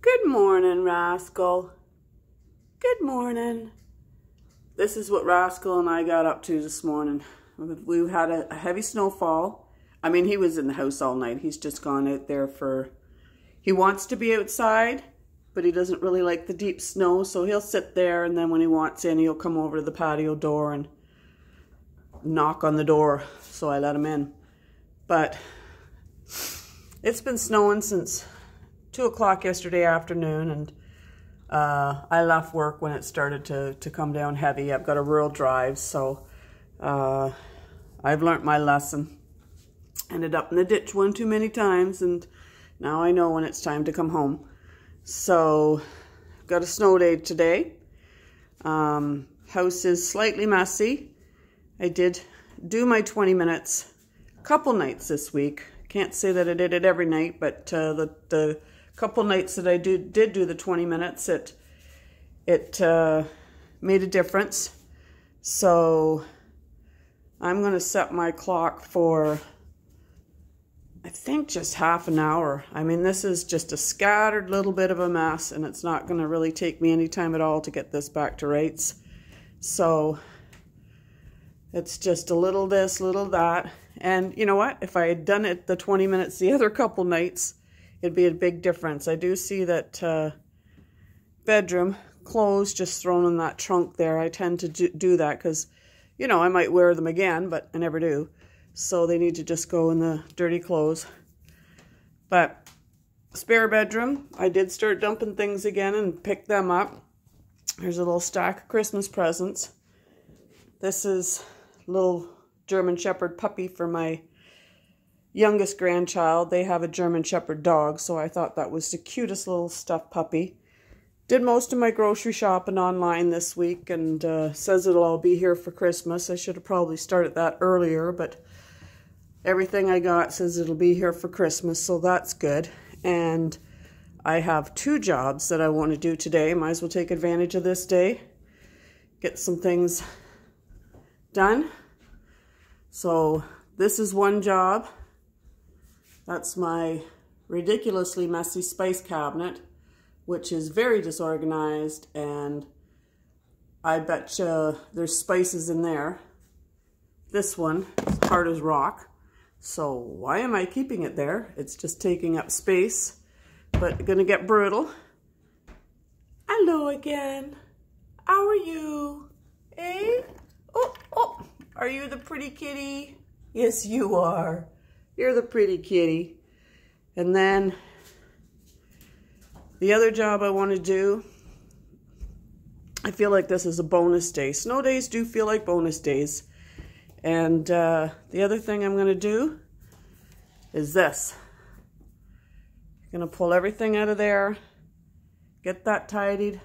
Good morning, Rascal. Good morning. This is what Rascal and I got up to this morning. We had a heavy snowfall. I mean, he was in the house all night. He's just gone out there he wants to be outside, but he doesn't really like the deep snow, so he'll sit there, and then when he wants in, he'll come over to the patio door and knock on the door, so I let him in. But it's been snowing since 2 o'clock yesterday afternoon, and I left work when it started to come down heavy. I've got a rural drive, so I've learnt my lesson. Ended up in the ditch one too many times, and now I know when it's time to come home. So, got a snow day today. House is slightly messy. I did do my 20 minutes a couple nights this week. Can't say that I did it every night, but the couple nights that I did do the 20 minutes, it made a difference. So I'm going to set my clock for, I think, just half an hour. I mean, this is just a scattered little bit of a mess, and it's not going to really take me any time at all to get this back to rights. So it's just a little this, little that. And you know what? If I had done it the 20 minutes the other couple nights, it'd be a big difference. I do see that bedroom clothes just thrown in that trunk there. I tend to do that because, you know, I might wear them again, but I never do. So they need to just go in the dirty clothes. But spare bedroom, I did start dumping things again and pick them up. There's a little stack of Christmas presents. This is a little German Shepherd puppy for my youngest grandchild. They have a German Shepherd dog, so I thought that was the cutest little stuffed puppy. Did most of my grocery shopping online this week, and says it'll all be here for Christmas. I should have probably started that earlier, but everything I got says it'll be here for Christmas, so that's good. And I have 2 jobs that I want to do today. Might as well take advantage of this day. Get some things done. So this is one job. That's my ridiculously messy spice cabinet, which is very disorganized, and I bet there's spices in there. This one is hard as rock. So why am I keeping it there? It's just taking up space, but gonna get brutal. Hello again. How are you? Eh? Oh, are you the pretty kitty? Yes, you are. You're the pretty kitty. And then the other job I want to do, I feel like this is a bonus day. Snow days do feel like bonus days. And the other thing I'm going to do is this. I'm going to pull everything out of there, get that tidied,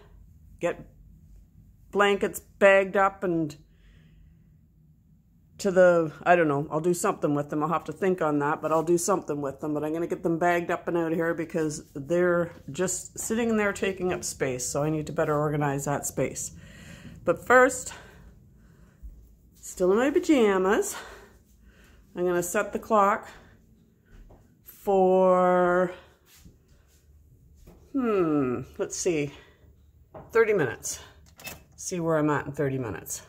get blankets bagged up and to the, I don't know, I'll do something with them. I'll have to think on that, but I'll do something with them. But I'm going to get them bagged up and out of here because they're just sitting in there taking up space. So I need to better organize that space. But first, still in my pajamas, I'm going to set the clock for, let's see, 30 minutes. See where I'm at in 30 minutes.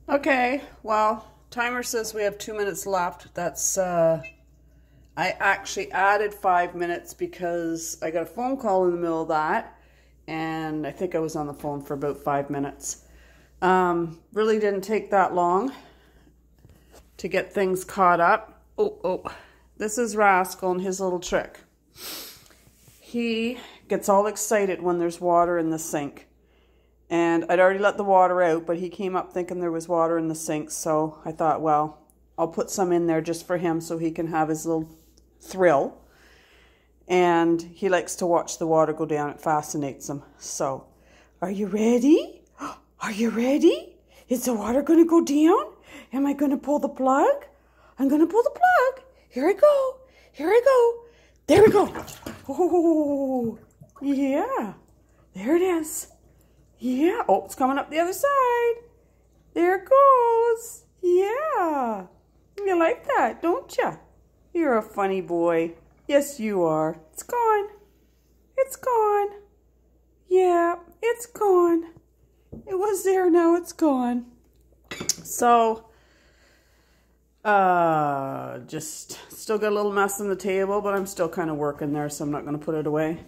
Okay, well, timer says we have 2 minutes left. That's, I actually added 5 minutes because I got a phone call in the middle of that, and I think I was on the phone for about 5 minutes. Really didn't take that long to get things caught up. Oh, this is Rascal and his little trick. He gets all excited when there's water in the sink. And I'd already let the water out, but he came up thinking there was water in the sink, so I thought, well, I'll put some in there just for him so he can have his little thrill. And he likes to watch the water go down. It fascinates him. So, are you ready? Are you ready? Is the water going to go down? Am I going to pull the plug? I'm going to pull the plug. Here I go. Here I go. There we go. Oh, yeah. There it is. Yeah. Oh, it's coming up the other side. There it goes. Yeah. You like that, don't you? You're a funny boy. Yes, you are. It's gone. It's gone. Yeah, it's gone. It was there, now it's gone. So, just still got a little mess on the table, but I'm still kind of working there, so I'm not going to put it away.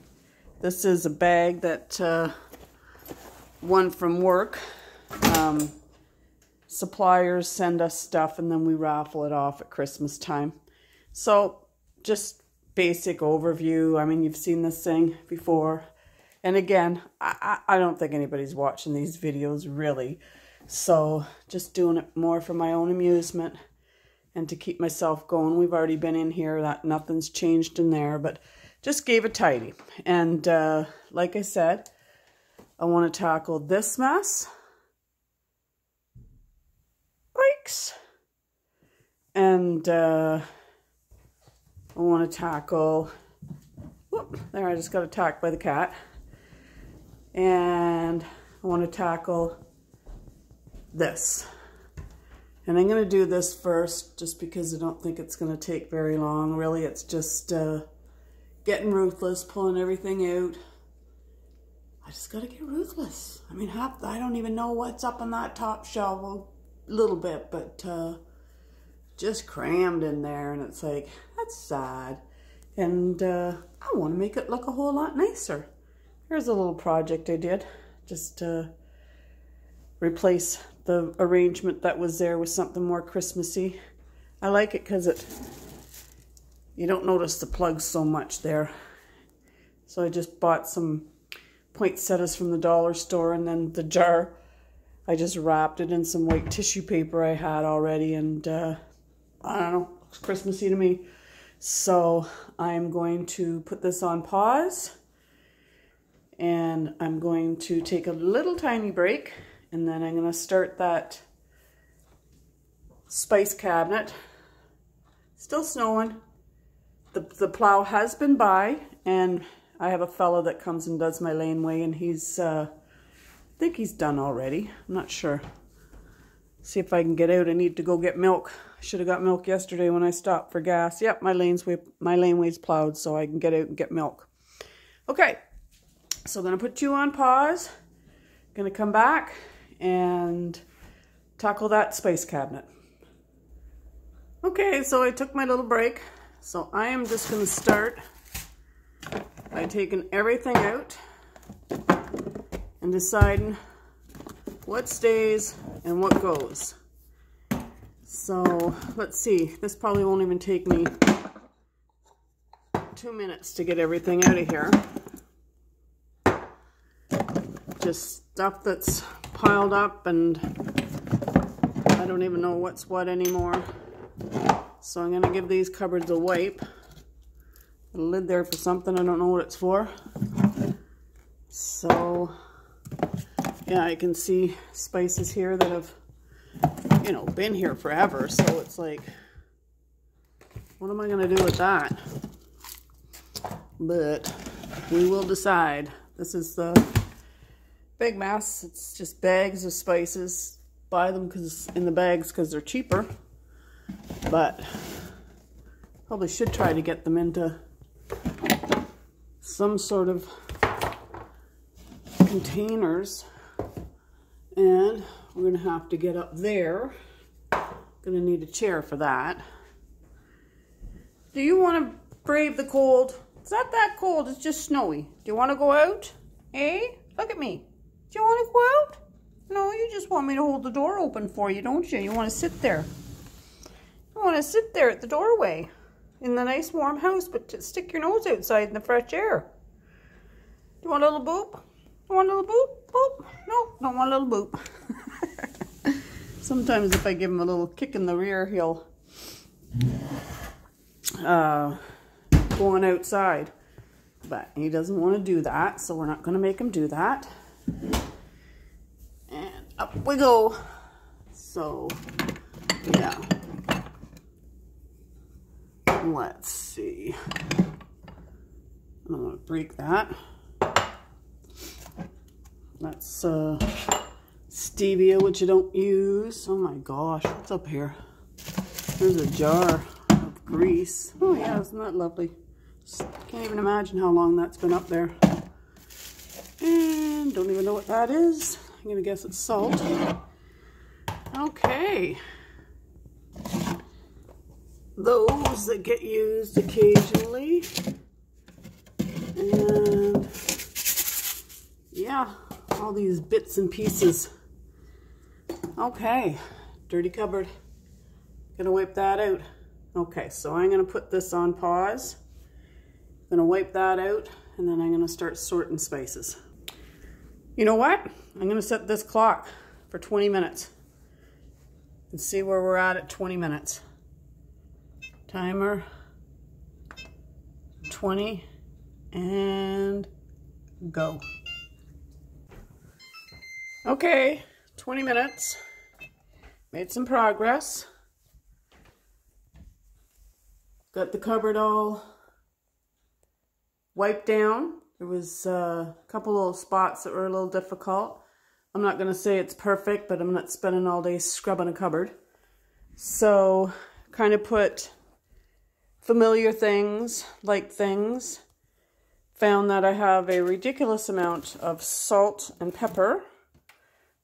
This is a bag that won from work. Suppliers send us stuff and then we raffle it off at Christmas time. So just basic overview. I mean, you've seen this thing before. And again, I don't think anybody's watching these videos really. So just doing it more for my own amusement and to keep myself going. We've already been in here, that nothing's changed in there, but just gave a tidy. And like I said, I want to tackle this mess. And I want to tackle, whoop, there, I just got attacked by the cat. And I want to tackle this. And I'm going to do this first just because I don't think it's going to take very long. Really, it's just getting ruthless, pulling everything out. I just got to get ruthless. I mean, I don't even know what's up on that top shelf. Well, little bit, but just crammed in there, and it's like, that's sad. And I want to make it look a whole lot nicer. Here's a little project I did, just to replace the arrangement that was there with something more Christmassy. I like it because you don't notice the plugs so much there. So I just bought some poinsettias from the dollar store, and then the jar, I just wrapped it in some white tissue paper I had already, and I don't know, looks Christmassy to me. So I'm going to put this on pause, and I'm going to take a little tiny break, and then I'm going to start that spice cabinet. Still snowing. The plow has been by, and I have a fella that comes and does my laneway, and he's I think he's done already. I'm not sure. See if I can get out. I need to go get milk. I should have got milk yesterday when I stopped for gas. Yep, my laneway's plowed, so I can get out and get milk. Okay, so I'm going to put you on pause. Going to come back and tackle that space cabinet. Okay, so I took my little break. So I am just going to start by taking everything out and deciding what stays and what goes. So let's see, this probably won't even take me 2 minutes to get everything out of here. Just stuff that's piled up and I don't even know what's what anymore. So I'm gonna give these cupboards a wipe. A lid there for something, I don't know what it's for. So yeah, I can see spices here that have, you know, been here forever. So it's like, what am I going to do with that? But we will decide. This is the big mess. It's just bags of spices. Buy them in the bags because they're cheaper. But probably should try to get them into some sort of containers. And we're going to have to get up there. Going to need a chair for that. Do you want to brave the cold? It's not that cold, it's just snowy. Do you want to go out? Eh? Look at me. Do you want to go out? No, you just want me to hold the door open for you, don't you? You want to sit there. You want to sit there at the doorway in the nice warm house, but stick your nose outside in the fresh air. Do you want a little boop? You want a little boop? Boop? No, don't want a little boop. Sometimes if I give him a little kick in the rear, he'll go on outside. But he doesn't want to do that, so we're not going to make him do that. And up we go. So, yeah. Let's see. I don't want to break that. That's stevia, which I don't use. Oh my gosh, what's up here? There's a jar of grease. Oh yeah, isn't that lovely? Can't even imagine how long that's been up there. And don't even know what that is. I'm gonna guess it's salt. Okay. Those that get used occasionally. And yeah, all these bits and pieces. Okay, dirty cupboard. Gonna wipe that out. Okay, so I'm gonna put this on pause. Gonna wipe that out, and then I'm gonna start sorting spices. You know what? I'm gonna set this clock for 20 minutes and see where we're at 20 minutes. Timer, 20, and go. Okay, 20 minutes. Made some progress. Got the cupboard all wiped down. There was a couple little spots that were a little difficult. I'm not going to say it's perfect, but I'm not spending all day scrubbing a cupboard. So, kind of put familiar things, like things. Found that I have a ridiculous amount of salt and pepper.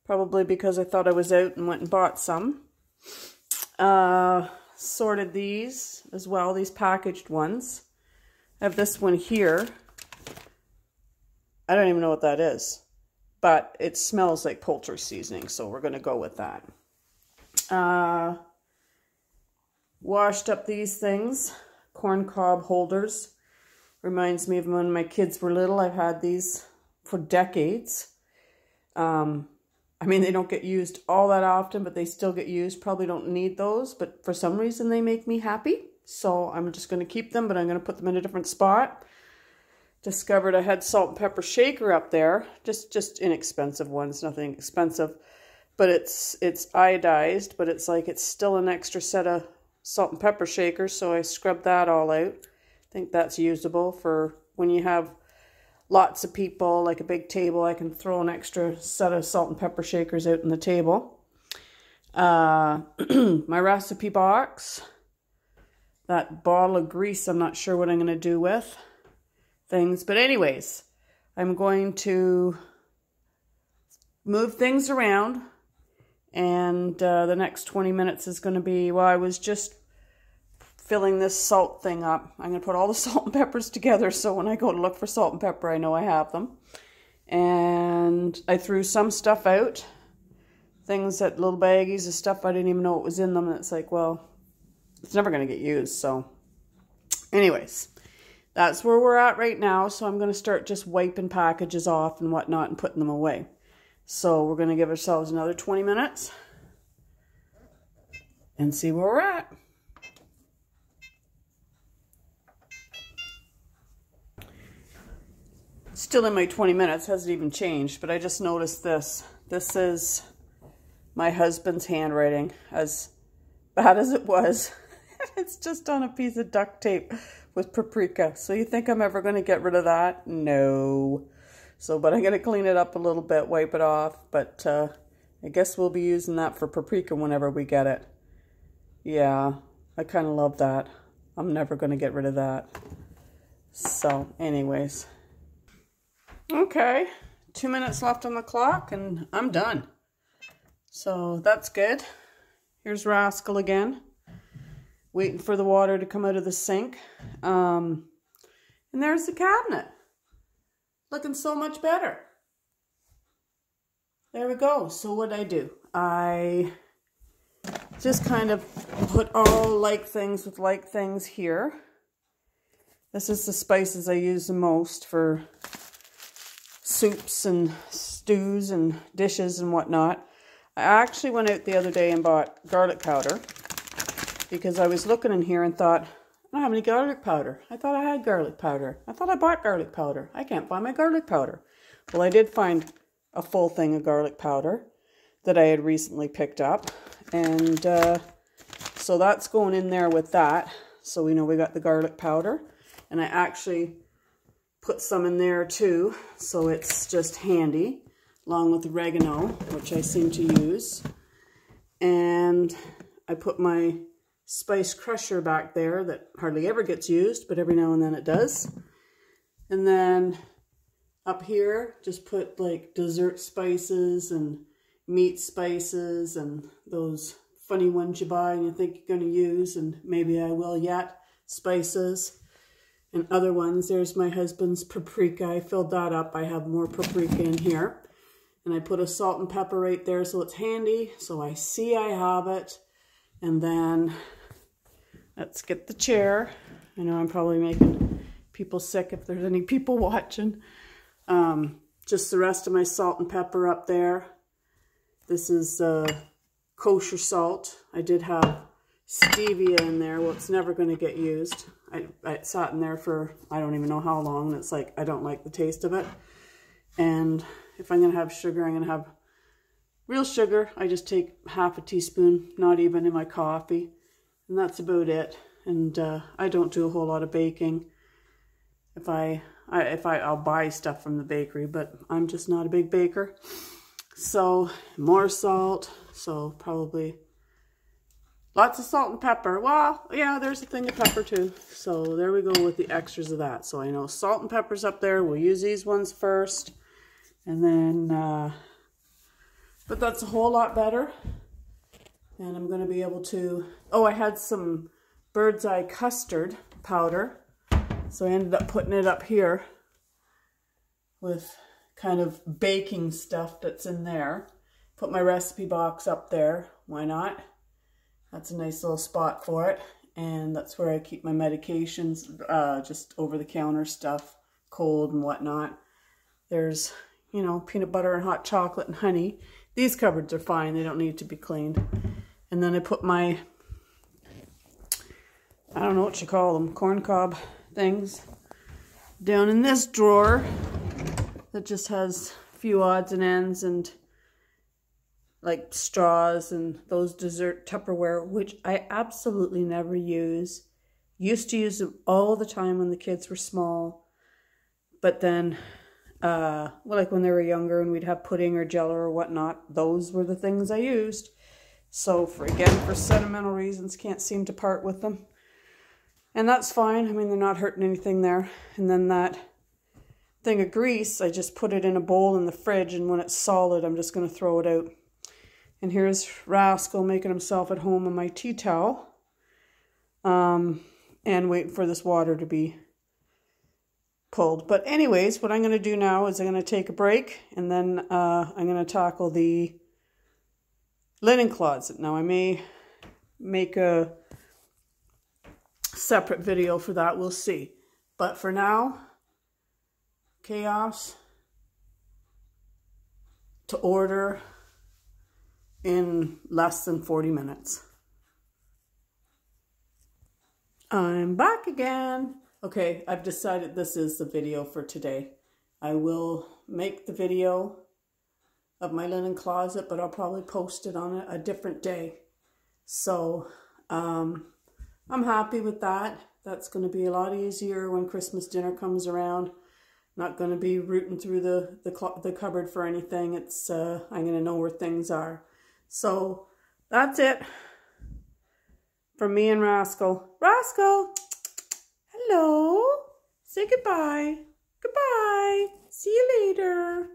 Probably because I thought I was out and went and bought some. Sorted these as well, these packaged ones. I have this one here. I don't even know what that is, but it smells like poultry seasoning, so we're going to go with that. Washed up these things, corn cob holders. Reminds me of when my kids were little. I've had these for decades. I mean, they don't get used all that often, but they still get used. Probably don't need those, but for some reason they make me happy. So I'm just going to keep them, but I'm going to put them in a different spot. Discovered I had salt and pepper shaker up there. Just inexpensive ones, nothing expensive. But it's iodized, but it's like it's still an extra set of salt and pepper shakers, so I scrubbed that all out. I think that's usable for when you have lots of people, like a big table. I can throw an extra set of salt and pepper shakers out on the table. My recipe box. That bottle of grease, I'm not sure what I'm going to do with things. But anyways, I'm going to move things around. And the next 20 minutes is going to be, well, I was just filling this salt thing up. I'm going to put all the salt and peppers together, so when I go to look for salt and pepper, I know I have them. And I threw some stuff out. Things that little baggies of stuff I didn't even know what was in them. And it's like, well, it's never going to get used. So anyways, that's where we're at right now. So I'm going to start just wiping packages off and whatnot and putting them away. So we're going to give ourselves another 20 minutes and see where we're at. Still in my 20 minutes, hasn't even changed, but I just noticed this. This is my husband's handwriting, as bad as it was. It's just on a piece of duct tape with paprika. So you think I'm ever going to get rid of that? No. So, but I'm going to clean it up a little bit, wipe it off. But I guess we'll be using that for paprika whenever we get it. Yeah, I kind of love that. I'm never going to get rid of that. So, anyways. Okay, 2 minutes left on the clock and I'm done. So that's good. Here's Rascal again, waiting for the water to come out of the sink. And there's the cabinet, looking so much better. There we go. So what I do, I just kind of put all like things with like things here. This is the spices I use the most for soups and stews and dishes and whatnot. I actually went out the other day and bought garlic powder because I was looking in here and thought, I don't have any garlic powder. I thought I had garlic powder. I thought I bought garlic powder. I can't find my garlic powder. Well, I did find a full thing of garlic powder that I had recently picked up. And so that's going in there with that. So we know we got the garlic powder. And I actually put some in there too, so it's just handy, along with oregano, which I seem to use. And I put my spice crusher back there that hardly ever gets used, but every now and then it does. And then up here, just put like dessert spices and meat spices and those funny ones you buy and you think you're going to use, and maybe I will yet, spices. And other ones, there's my husband's paprika. I filled that up. I have more paprika in here. And I put a salt and pepper right there so it's handy, so I see I have it. And then let's get the chair. I know I'm probably making people sick if there's any people watching. Just the rest of my salt and pepper up there. This is kosher salt. I did have stevia in there. Well, it's never going to get used. I sat in there for I don't even know how long, and it's like I don't like the taste of it. And if I'm going to have sugar, I'm going to have real sugar. I just take half a teaspoon, not even in my coffee, and that's about it. And I don't do a whole lot of baking. I'll buy stuff from the bakery, but I'm just not a big baker. So more salt, so probably lots of salt and pepper. Well, yeah, there's a thing of pepper too. So there we go with the extras of that. So I know salt and pepper's up there. We'll use these ones first. And then, but that's a whole lot better. And I'm going to be able to, oh, I had some Bird's Eye custard powder. So I ended up putting it up here with kind of baking stuff that's in there. Put my recipe box up there. Why not? That's a nice little spot for it. And that's where I keep my medications, just over-the-counter stuff, cold and whatnot. There's, you know, peanut butter and hot chocolate and honey. These cupboards are fine. They don't need to be cleaned. And then I put my, I don't know what you call them, corn cob things down in this drawer that just has a few odds and ends and like straws and those dessert Tupperware, which I absolutely never use. Used to use them all the time when the kids were small. But then, like when they were younger and we'd have pudding or jello or whatnot, those were the things I used. So for sentimental reasons, can't seem to part with them. And that's fine. I mean, they're not hurting anything there. And then that thing of grease, I just put it in a bowl in the fridge, and when it's solid, I'm just going to throw it out. And here's Rascal making himself at home on my tea towel. And waiting for this water to be pulled. But anyways, what I'm going to do now is I'm going to take a break, and then I'm going to tackle the linen closet. Now, I may make a separate video for that. We'll see. But for now, chaos to order in less than 40 minutes. I'm back again. Okay, I've decided this is the video for today. I will make the video of my linen closet, but I'll probably post it on a different day. So, I'm happy with that. That's going to be a lot easier when Christmas dinner comes around. Not going to be rooting through the cupboard for anything. It's I'm going to know where things are. So that's it from me and Rascal. Rascal, hello. Say goodbye. Goodbye. See you later.